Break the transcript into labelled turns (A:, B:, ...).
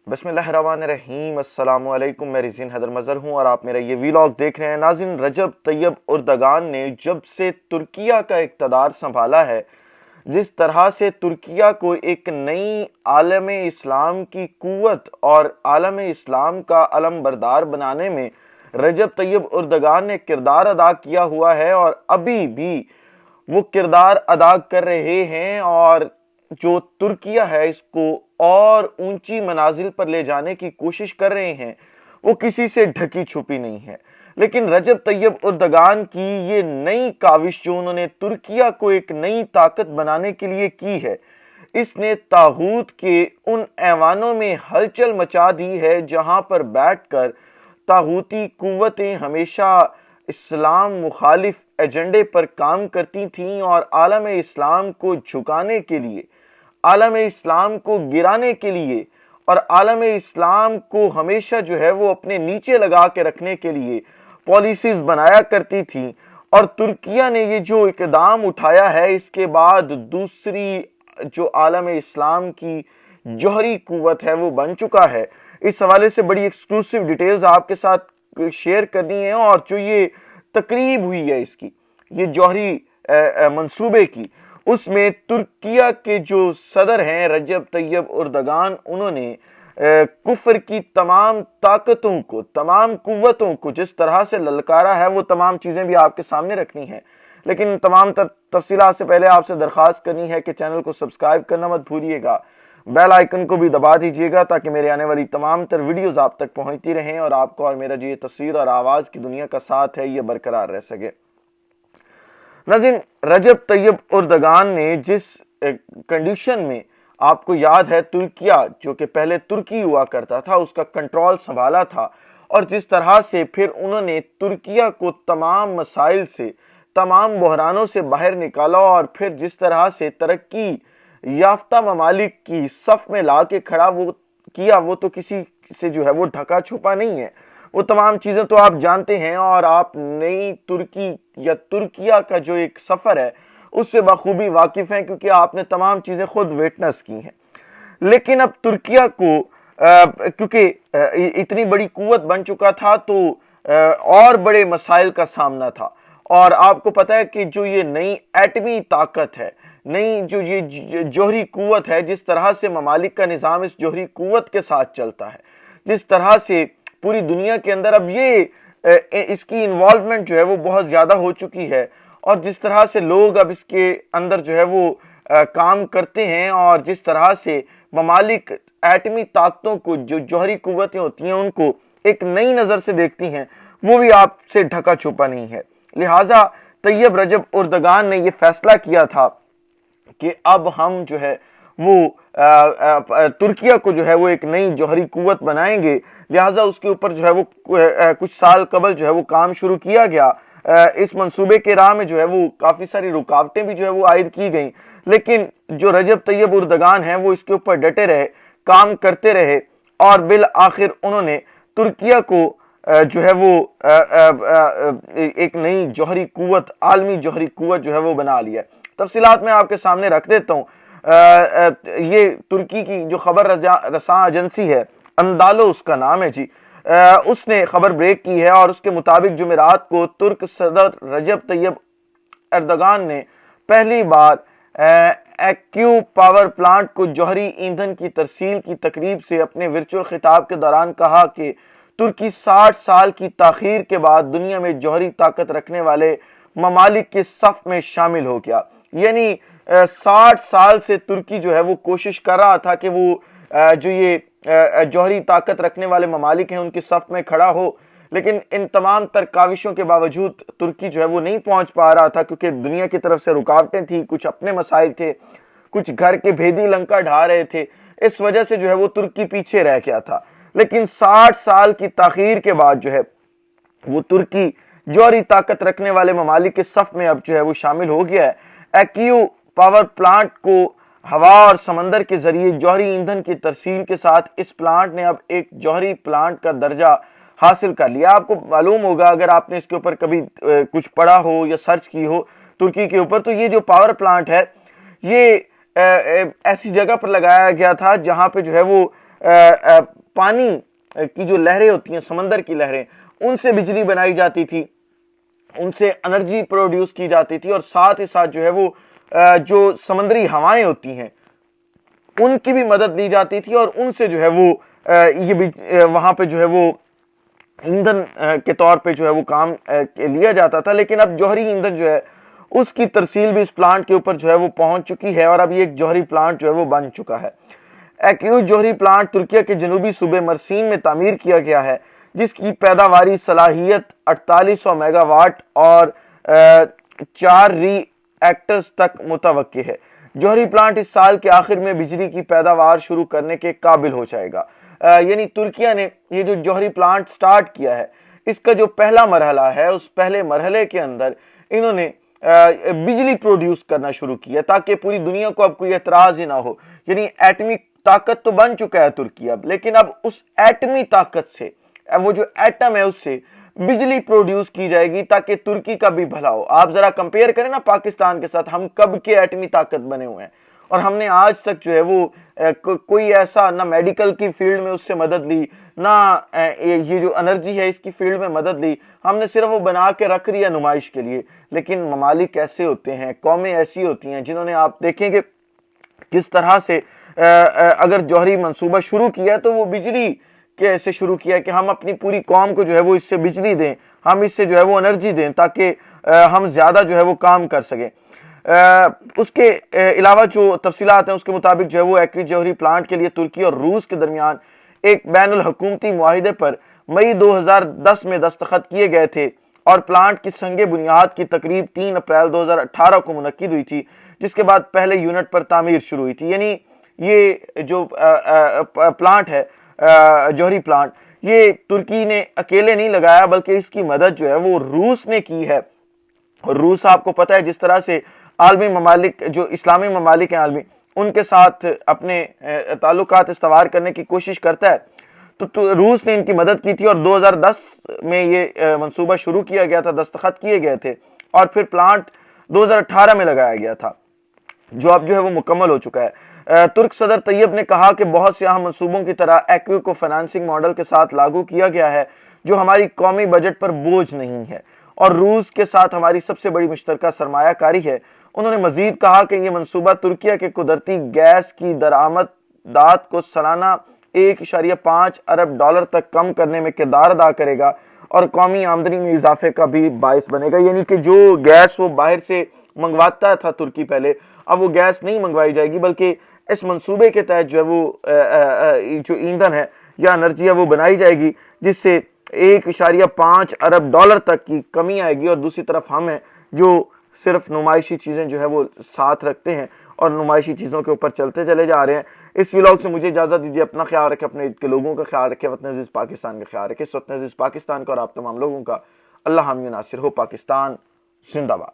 A: बिस्मिल्लाहिर्रहमानिर्रहीम। अस्सलाम वालेकुम। मैं रिज़ीन हैदर मज़हर हूँ और आप मेरा ये वीलॉग देख रहे हैं। नाज़रीन, रजब तैयब उर्दगान ने जब से तुर्किया का इक़्तिदार संभाला है, जिस तरह से तुर्किया को एक नई आलम इस्लाम की क़ुव्वत और आलम इस्लाम का अलम बरदार बनाने में रजब तैयब उर्दगान ने किरदार अदा किया हुआ है और अभी भी वो किरदार अदा कर रहे हैं और जो तुर्किया है इसको और ऊंची मनाजिल पर ले जाने की कोशिश कर रहे हैं, वो किसी से ढकी छुपी नहीं है। लेकिन रजब तैयब उर्दगान की ये नई काविश जो उन्होंने तुर्किया को एक नई ताकत बनाने के लिए की है, इसने तागूत के उन ऐवानों में हलचल मचा दी है जहां पर बैठकर तागूती कुव्वतें हमेशा इस्लाम मुखालिफ एजेंडे पर काम करती थीं और आलम इस्लाम को झुकाने के लिए, आलम इस्लाम को गिराने के लिए और आलम इस्लाम को हमेशा जो है वो अपने नीचे लगा के रखने के लिए पॉलिसीज बनाया करती थी। और तुर्किया ने ये जो इक़दाम उठाया है, इसके बाद दूसरी जो आलम इस्लाम की जौहरी कुव्वत है वो बन चुका है। इस हवाले से बड़ी एक्सक्लूसिव डिटेल्स आपके साथ शेयर करनी है और जो ये तकरीब हुई है इसकी, ये जौहरी मंसूबे की, उसमें तुर्किया के जो सदर हैं रजब तैयब उर्दगान, उन्होंने कुफ्र की तमाम ताकतों को, तमाम कुव्वतों को जिस तरह से ललकारा है, वो तमाम चीज़ें भी आपके सामने रखनी हैं। लेकिन तमाम तफसीलात से पहले आपसे दरख्वास्त करनी है कि चैनल को सब्सक्राइब करना मत भूलिएगा, बेल आइकन को भी दबा दीजिएगा ताकि मेरे आने वाली तमाम तर वीडियोज़ आप तक पहुँचती रहें और आपको और मेरा जो ये तस्वीर और आवाज़ की दुनिया का साथ है ये बरकरार रह सके। नाज़रीन, रजब तैयब उर्दगान ने जिस कंडीशन में, आपको याद है, तुर्किया जो कि पहले तुर्की हुआ करता था उसका कंट्रोल संभाला था और जिस तरह से फिर उन्होंने तुर्किया को तमाम मसाइल से, तमाम बहरानों से बाहर निकाला और फिर जिस तरह से तरक्की याफ्ता ममालिक की सफ़ में ला के खड़ा वो किया, वो तो किसी से जो है वो ढका छुपा नहीं है। वो तमाम चीज़ें तो आप जानते हैं और आप नई तुर्की या तुर्किया का जो एक सफ़र है उससे बखूबी वाकिफ़ हैं, क्योंकि आपने तमाम चीज़ें खुद विटनेस की हैं। लेकिन अब तुर्किया को क्योंकि इतनी बड़ी कुव्वत बन चुका था तो और बड़े मसाइल का सामना था। और आपको पता है कि जो ये नई एटमी ताकत है, नई जो ये जौहरी कुव्वत है, जिस तरह से ममालिक का निज़ाम इस जौहरी कुव्वत के साथ चलता है, जिस तरह से पूरी दुनिया के अंदर अब ये इसकी इन्वॉल्वमेंट जो है वो बहुत ज़्यादा हो चुकी है और जिस तरह से लोग अब इसके अंदर जो है वो काम करते हैं और जिस तरह से ममालिक एटमी ताकतों को, जो जौहरी कुव्वतें होती हैं, उनको एक नई नज़र से देखती हैं, वो भी आपसे ढका छुपा नहीं है। लिहाजा तैयब रजब उर्दगान ने ये फैसला किया था कि अब हम जो है वो तुर्किया को जो है वो एक नई जौहरी कुव्वत बनाएंगे। लिहाजा उसके ऊपर जो है वो कुछ साल कबल जो है वो काम शुरू किया गया। इस मंसूबे के राह में जो है वो काफ़ी सारी रुकावटें भी जो है वो आयद की गई, लेकिन जो रजब तैयब उर्दगान है वो इसके ऊपर डटे रहे, काम करते रहे और बिल आखिर उन्होंने तुर्किया को जो है वो एक नई जौहरी कुव्वत, आलमी जौहरी कुव्वत जो है वो बना लिया। तफसीलात मैं आपके सामने रख देता हूँ। ये तुर्की की जो खबर रसां एजेंसी है, अंदालो उसका नाम है जी, उसने खबर ब्रेक की है और उसके मुताबिक जुमेरात को तुर्क सदर रजब तैयब एर्दोगान ने पहली बार एक्यू पावर प्लांट को जौहरी ईंधन की तरसील की तकरीब से अपने वर्चुअल खिताब के दौरान कहा कि तुर्की 60 साल की ताखीर के बाद दुनिया में जौहरी ताकत रखने वाले ममालिक के सफ़ में शामिल हो गया। यानी 60 साल से तुर्की जो है वो कोशिश कर रहा था कि वो जो ये जौहरी ताकत रखने वाले ममालिक हैं उनकी सफ़ में खड़ा हो, लेकिन इन तमाम तर काविशों के बावजूद तुर्की जो है वो नहीं पहुंच पा रहा था, क्योंकि दुनिया की तरफ से रुकावटें थी, कुछ अपने मसाइल थे, कुछ घर के भेदी लंका ढा रहे थे, इस वजह से जो है वो तुर्की पीछे रह गया था। लेकिन 60 साल की ताखीर के बाद जो है वो तुर्की जौहरी ताकत रखने वाले ममालिक के सफ़ में अब जो है वो शामिल हो गया है। एक्यू पावर प्लांट को हवा और समंदर के जरिए जौहरी ईंधन की तरसील के साथ इस प्लांट ने अब एक जौहरी प्लांट का दर्जा हासिल कर लिया। आपको मालूम होगा, अगर आपने इसके ऊपर कभी कुछ पढ़ा हो या सर्च की हो तुर्की के ऊपर, तो ये जो पावर प्लांट है ये ऐसी जगह पर लगाया गया था जहाँ पे जो है वो پانی کی جو لہریں ہوتی ہیں، سمندر کی لہریں، ان سے بجلی بنائی جاتی تھی، ان سے انرجی پروڈیوس کی جاتی تھی، اور ساتھ ہی ساتھ جو ہے وہ جو سمندری ہوائیں ہوتی ہیں ان کی بھی مدد لی جاتی تھی، اور ان سے جو ہے وہ وہاں پہ جو ہے وہ ایندھن کے طور پہ جو ہے وہ کام لیا جاتا تھا۔ لیکن اب جوہری ایندھن جو ہے اس کی ترسیل بھی اس پلانٹ کے اوپر جو ہے وہ پہنچ چکی ہے، اور اب یہ ایک جوہری پلانٹ جو ہے وہ بن چکا ہے۔ ایکیو جوہری پلانٹ ترکیہ کے جنوبی صوبے مرسین میں تعمیر کیا گیا ہے، جس کی پیداواری صلاحیت 4800 میگا واٹ اور 4 ری ایکٹرز تک متوقع ہے۔ جوہری پلانٹ اس سال کے آخر میں بجلی کی پیداوار شروع کرنے کے قابل ہو جائے گا۔ یعنی ترکیہ نے یہ جو جوہری پلانٹ سٹارٹ کیا ہے، اس کا جو پہلا مرحلہ ہے، اس پہلے مرحلے کے اندر انہوں نے بجلی پروڈیوس کرنا شروع کیا تاکہ پوری دنیا کو اب کوئی اعتراض ہی نہ ہو۔ یعنی ایٹمی طاقت تو بن چکا ہے ترکی اب، لیکن اب اس ایٹمی طاقت سے، وہ جو ایٹم ہے اس سے بجلی پروڈیوس کی جائے گی تاکہ ترکی کا بھی بھلا ہو۔ آپ ذرا کمپیئر کریں نا پاکستان کے ساتھ، ہم کب کے ایٹمی طاقت بنے ہوئے ہیں، اور ہم نے آج تک جو ہے وہ کوئی ایسا نہ میڈیکل کی فیلڈ میں اس سے مدد لی، نہ یہ جو انرجی ہے اس کی فیلڈ میں مدد لی۔ ہم نے صرف وہ بنا کے رکھ لیا نمائش کے لیے۔ لیکن ممالک ایسے ہوتے ہیں، قومیں ایسی ہوتی ہیں جنہوں نے، آپ دیکھیں کہ کس طرح سے اگر جوہری منصوبہ شروع کیا تو وہ بجلی کیسے شروع کیا کہ ہم اپنی پوری قوم کو جو ہے وہ اس سے بجلی دیں، ہم اس سے جو ہے وہ انرجی دیں تاکہ ہم زیادہ جو ہے وہ کام کر سکیں۔ اس کے علاوہ جو تفصیلات ہیں اس کے مطابق جو ہے وہ ایکوی جوہری پلانٹ کے لیے ترکی اور روس کے درمیان ایک بین الحکومتی معاہدے پر مئی 2010 میں دستخط کیے گئے تھے، اور پلانٹ کی سنگ بنیاد کی تقریب 3 اپریل 2018 کو منعقد ہوئی تھی، جس کے بعد پہلے یونٹ پر تعمیر شروع ہوئی تھی۔ یعنی یہ جو پلانٹ ہے، جوہری پلانٹ، یہ ترکی نے اکیلے نہیں لگایا بلکہ اس کی مدد جو ہے وہ روس نے کی ہے۔ اور روس آپ کو پتہ ہے جس طرح سے عالمی ممالک، جو اسلامی ممالک ہیں عالمی، ان کے ساتھ اپنے تعلقات استوار کرنے کی کوشش کرتا ہے، تو روس نے ان کی مدد کی تھی، اور 2010 میں یہ منصوبہ شروع کیا گیا تھا، دستخط کیے گئے تھے، اور پھر پلانٹ 2018 میں لگایا گیا تھا، جو اب جو ہے وہ مکمل ہو چکا ہے۔ ترک صدر طیب نے کہا کہ بہت سے اہم منصوبوں کی طرح ایکوی کو فائنانسنگ ماڈل کے ساتھ لاگو کیا گیا ہے جو ہماری قومی بجٹ پر بوجھ نہیں ہے، اور روس کے ساتھ ہماری سب سے بڑی مشترکہ سرمایہ کاری ہے۔ انہوں نے مزید کہا کہ یہ منصوبہ ترکیہ کے قدرتی گیس کی درآمدات کو سالانہ 1.5 ارب ڈالر تک کم کرنے میں کردار ادا کرے گا، اور قومی آمدنی میں اضافے کا بھی باعث بنے گا۔ یعنی کہ جو گیس وہ باہر سے منگواتا تھا ترکی پہلے، اب وہ گیس نہیں منگوائی جائے گی، بلکہ اس منصوبے کے تحت جو ہے وہ جو ایندھن ہے یا انرجی ہے وہ بنائی جائے گی، جس سے 1.5 ارب ڈالر تک کی کمی آئے گی۔ اور دوسری طرف ہم ہیں جو صرف نمائشی چیزیں جو ہے وہ ساتھ رکھتے ہیں اور نمائشی چیزوں کے اوپر چلتے چلے جا رہے ہیں۔ اس ویلاگ سے مجھے اجازت دیجیے، اپنا خیال رکھیں، اپنے کے لوگوں کا خیال رکھیں، وطن عزیز پاکستان کا خیال رکھیں۔ اس وطن عزیز پاکستان کا اور آپ تمام لوگوں کا اللہ حامی و ناصر ہو۔ پاکستان زندہ باد۔